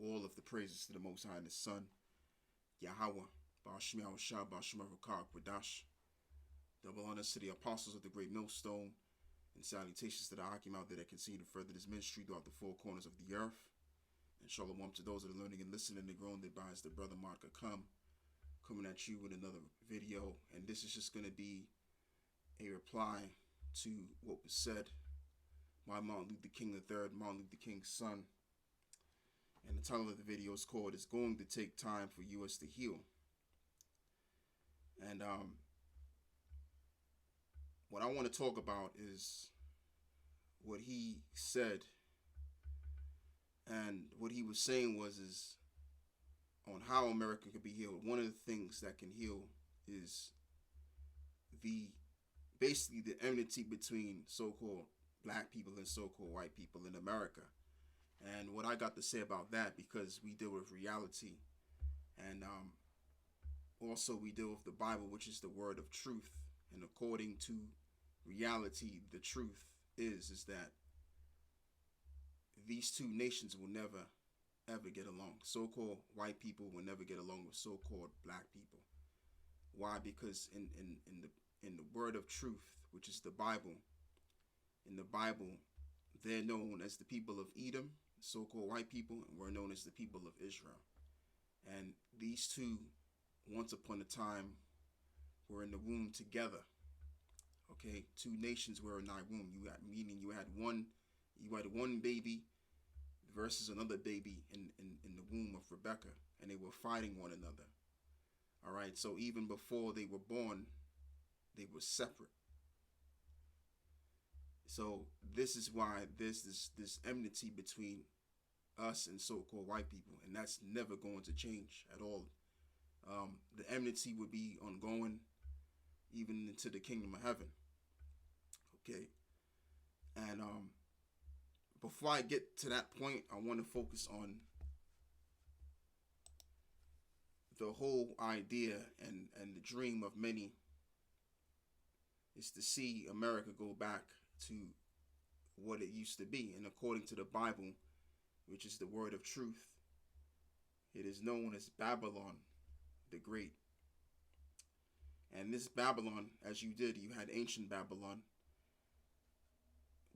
all of the praises to the Most High and His Son, Yahweh, Ba'ashim Yahushua, Ba'ashim Rakak, Wadash. Double honors to the apostles of the great millstone, and salutations to the Hakim out there that continue to further this ministry throughout the four corners of the earth. And shalom to those that are learning and listening and growing thereby as the brother Mark coming at you with another video. And this is just going to be a reply to what was said by Martin Luther King III, Martin Luther King's son. And the title of the video is called "It's Going to Take Time for U.S. to Heal." And what I want to talk about is what he said, and what he was saying is on how America could be healed. One of the things that can heal is basically the enmity between so-called black people and so-called white people in America. And what I got to say about that, because we deal with reality, and also we deal with the Bible, which is the word of truth. And according to reality, the truth is that these two nations will never ever get along. So-called white people will never get along with so-called black people. Why? Because in the word of truth, which is the Bible, in the Bible, they're known as the people of Edom, so-called white people, and we're known as the people of Israel. And these two, once upon a time, were in the womb together. Okay, two nations were in thy womb. You had one baby versus another baby in the womb of Rebecca, and they were fighting one another. All right, so even before they were born, they were separate. So this is why there's this enmity between us and so-called white people, and that's never going to change at all. The enmity would be ongoing even into the kingdom of heaven. Okay, and before I get to that point, I want to focus on the whole idea and the dream of many is to see America go back to what it used to be. And according to the Bible, which is the word of truth, it is known as Babylon the Great. And this Babylon, as you had ancient Babylon,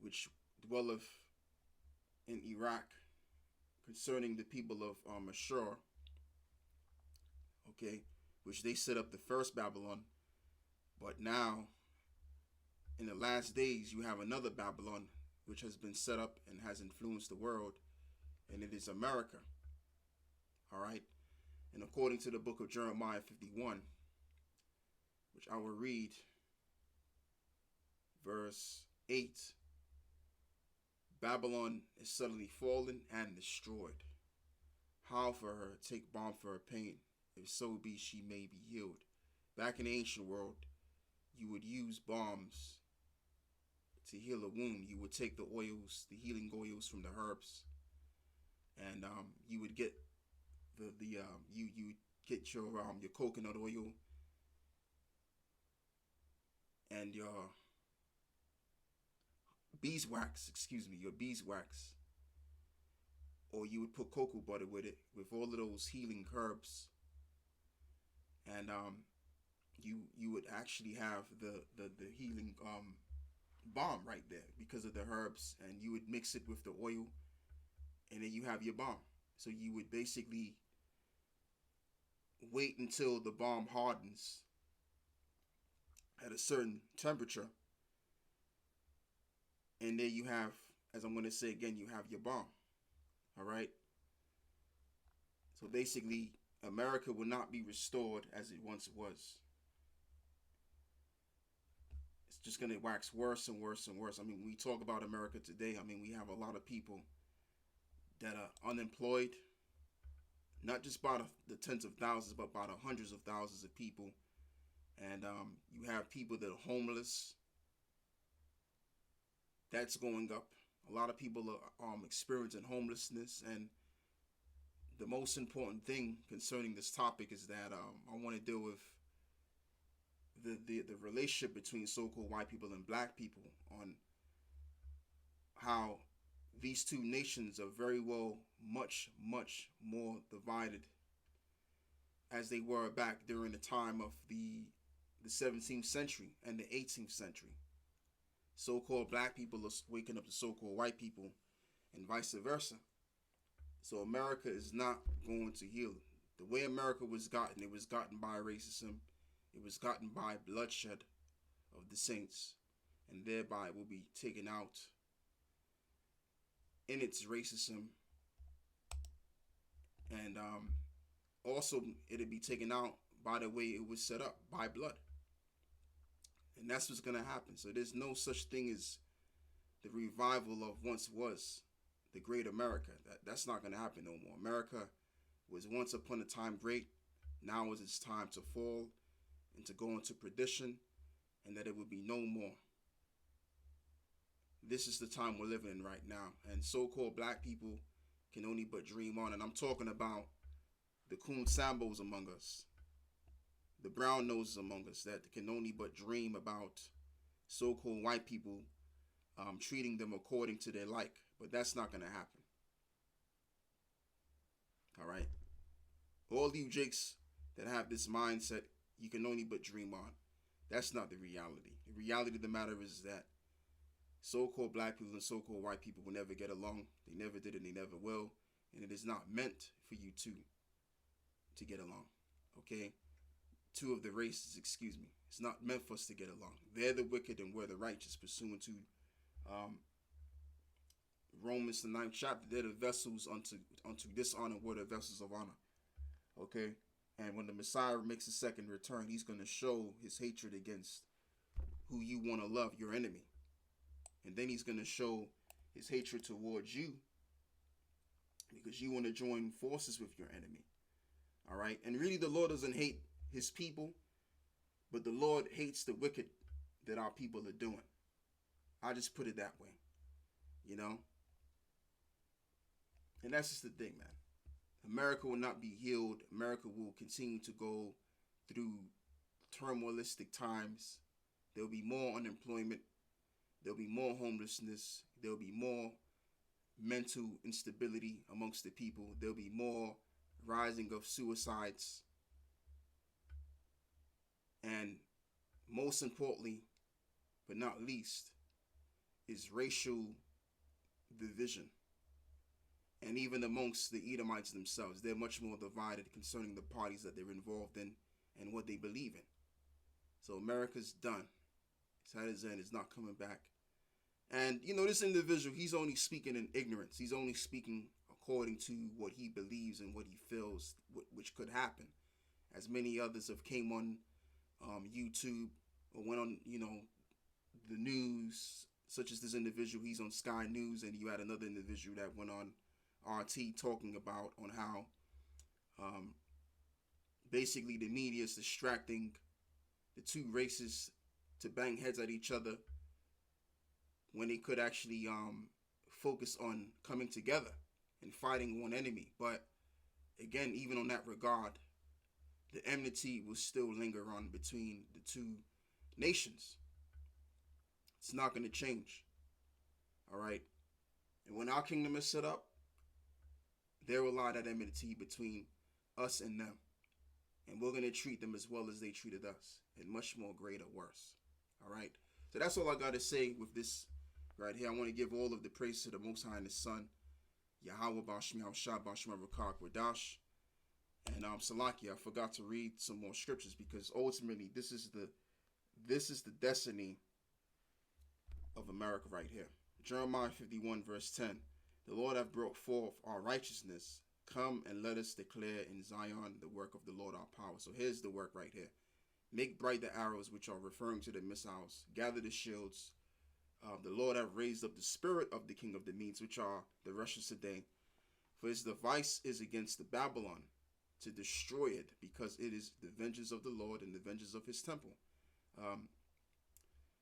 which dwelleth in Iraq, concerning the people of Ashur, okay, which they set up the first Babylon. But now, in the last days, you have another Babylon, which has been set up and has influenced the world, and it is America. All right, and according to the book of Jeremiah 51, which I will read, verse 8, Babylon is suddenly fallen and destroyed. How for her, take balm for her pain, if so be she may be healed. Back in the ancient world, you would use balms to heal a wound. You would take the oils, the healing oils from the herbs, and you would get you get your coconut oil and your beeswax, your beeswax, or you would put cocoa butter with it, with all of those healing herbs, and you would actually have the healing balm right there because of the herbs, and you would mix it with the oil, and then you have your balm. So you would basically wait until the balm hardens at a certain temperature, and then you have, as I'm going to say again, you have your balm. All right. So basically, America will not be restored as it once was. It's just going to wax worse and worse and worse. I mean, when we talk about America today, I mean, we have a lot of people that are unemployed, not just by the tens of thousands, but by the hundreds of thousands of people. And you have people that are homeless. That's going up. A lot of people are experiencing homelessness. And the most important thing concerning this topic is that I want to deal with the relationship between so-called white people and black people, on how these two nations are very well much more divided as they were back during the time of the 17th century and the 18th century. So-called black people are waking up to so-called white people and vice versa. So America is not going to heal. The way America was gotten, it was gotten by racism. It was gotten by bloodshed of the saints, and thereby will be taken out in its racism, and also it'll be taken out by the way it was set up, by blood. And that's what's going to happen. So there's no such thing as the revival of once was the great America. That's not going to happen no more. America was once upon a time great. Now is its time to fall and to go into perdition, and that it will be no more. This is the time we're living in right now. And so-called black people can only but dream on. And I'm talking about the Coon Sambos among us, the brown noses among us that can only but dream about so-called white people treating them according to their like. But that's not going to happen. All right. All you jakes that have this mindset, you can only but dream on. That's not the reality. The reality of the matter is that so-called black people and so-called white people will never get along. They never did and they never will. And it is not meant for you to get along. Okay? Two of the races, excuse me. It's not meant for us to get along. They're the wicked and we're the righteous, pursuant to Romans the 9th chapter. They're the vessels unto dishonor, we're the vessels of honor. Okay? And when the Messiah makes a second return, he's going to show his hatred against who you want to love, your enemy. And then he's going to show his hatred towards you because you want to join forces with your enemy. All right? And really, the Lord doesn't hate his people, but the Lord hates the wicked that our people are doing. I just put it that way, you know? And that's just the thing, man. America will not be healed. America will continue to go through turmoilistic times. There'll be more unemployment. There'll be more homelessness. There'll be more mental instability amongst the people. There'll be more rising of suicides. And most importantly, but not least, is racial division. And even amongst the Edomites themselves, they're much more divided concerning the parties that they're involved in and what they believe in. So America's done. It's at his end. It's not coming back. And, you know, this individual, he's only speaking in ignorance. He's only speaking according to what he believes and what he feels, which could happen. As many others have came on YouTube or went on, you know, the news, such as this individual. He's on Sky News, and you had another individual that went on RT talking about on how basically the media is distracting the two races to bang heads at each other when they could actually focus on coming together and fighting one enemy. But again, even on that regard, the enmity will still linger on between the two nations. It's not going to change. All right? And when our kingdom is set up, there will lie that enmity between us and them. And we're going to treat them as well as they treated us, and much more greater, worse. All right? So that's all I got to say with this right here. I want to give all of the praise to the Most High and His Son, Yahweh Bashmi Hawshah Bashma Rakak Wadash. And Salaki, I forgot to read some more scriptures because ultimately this is the destiny of America right here. Jeremiah 51 verse 10. The Lord hath brought forth our righteousness. Come and let us declare in Zion the work of the Lord our power. So here's the work right here. Make bright the arrows which are referring to the missiles. Gather the shields. The Lord hath raised up the spirit of the king of the Medes, which are the Russians today. For his device is against the Babylon, to destroy it, because it is the vengeance of the Lord and the vengeance of his temple.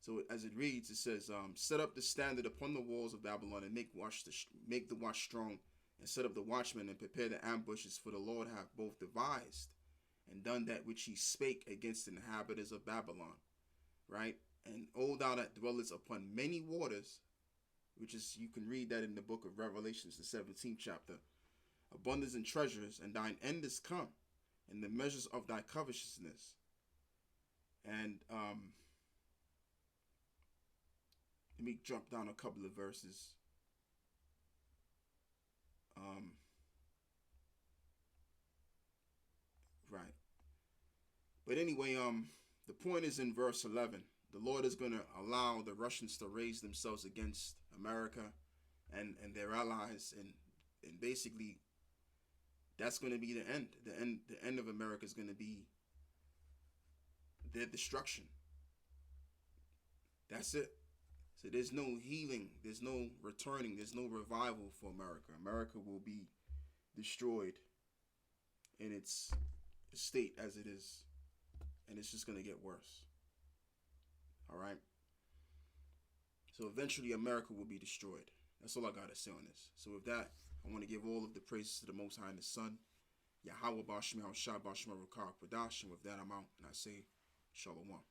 So as it reads, it says, set up the standard upon the walls of Babylon and make the watch strong, and set up the watchmen and prepare the ambushes, for the Lord hath both devised and done that which he spake against the inhabitants of Babylon. Right? And O thou that dwellest upon many waters, which is, you can read that in the book of Revelations, the 17th chapter. Abundance in treasures, and thine end is come, and the measures of thy covetousness. And let me jump down a couple of verses. Right. But anyway, the point is in verse 11. The Lord is going to allow the Russians to raise themselves against America and their allies, and basically that's going to be the end. The end of America is going to be their destruction. That's it. So there's no healing, there's no returning, there's no revival for America. America will be destroyed in its state as it is, and it's just going to get worse. All right? So eventually America will be destroyed. That's all I got to say on this. So with that, I want to give all of the praises to the Most High and the Son. Yahweh Bashmi Al Shah Bashma Rakar Pradash. And with that, I'm out, and I say Shalom.